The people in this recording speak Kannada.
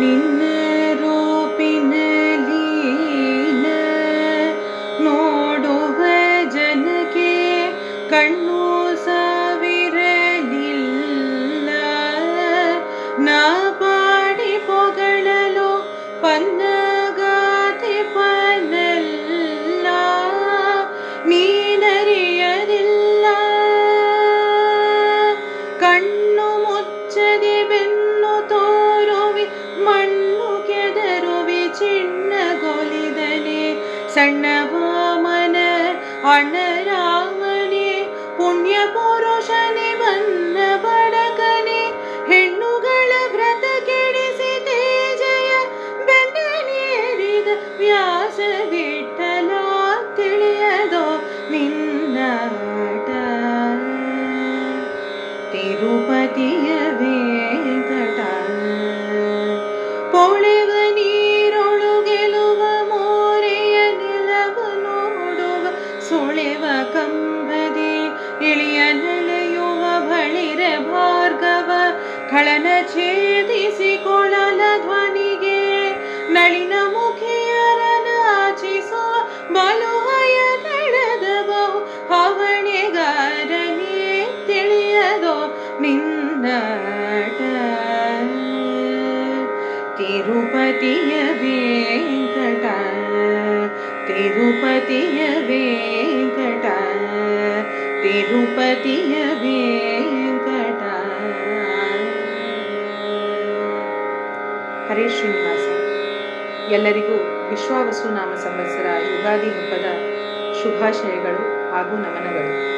ನಿನ್ನ ರೂಪಿನಲ್ಲಿ ನೋಡುವ ಜನಕ್ಕೆ ಕಣ್ಣು ಸಾವಿರಲಿಲ್ಲ. ನಾ ಪಾಡಿ ಪೊಗಳಲು ಪನ್ನಗಾತಿ ಪನ್ನಲ್ಲ, ನೀನರಿಯದಿಲ್ಲ. ಕಣ್ಣು ಮುಚ್ಚದೆ ಬೆನ್ನು ತೋರುವಿ, ಮಣ್ಣು ಕೆದರುವಿ ಚಿಣ್ಣಗೊಲಿದನೆ. ಸಣ್ಣ ವಾಮನ ಅಣ್ಣರಾಮನೆ, ಪುಣ್ಯ ಪುರುಷನೆ ಬನ್ನ ಬಡಕನೆ. ಹೆಣ್ಣುಗಳ ವ್ರತ ಕೆಡಿಸಿ ತೇಜಯ ಬೆನ್ನನೇರಿದ ವ್ಯಾಸ ವಿಠಲ, ತಿಳಿಯದೋ ನಿನ್ನಾಟ. ತಿರುಪತಿಯ ವೆಂಕಟ ಪೊಳೆವ ನೀರೊಳು ಗೆಲುವ ಮೋರೆಯ ನಿಲವ ನೋಡುವ ಸುಳೆವ ಕಂಬದಿ ಇಳಿಯ ನೆಲೆಯುವ ಬಳಿರ ಭಾರ್ಗವ. ಖಳನ ಛೇದಿಸಿ ಕೊಳಲ ಧ್ವನಿಗೆ ನಳಿನ ಮುಖಿಯರ ನಾಚಿಸುವ ಬಲುಹಯ ತಳೆದ ಬಹು ಹವಣೆಗಾರನೇ, ತಿಳಿಯದೋ ನಿನ್ನಾಟ. ತಿರುಪತಿಯ ವೆಂಕಟ, ತಿರುಪತಿಯ ವೆಂಕಟ, ತಿರುಪತಿಯ ವೆಂಕಟ. ಹರೇ ಶ್ರೀನಿವಾಸ. ಎಲ್ಲರಿಗೂ ವಿಶ್ವಾವಸು ನಾಮ ಸಂವತ್ಸರ ಯುಗಾದಿ ಹಬ್ಬದ ಶುಭಾಶಯಗಳು ಹಾಗೂ ನಮನಗಳು.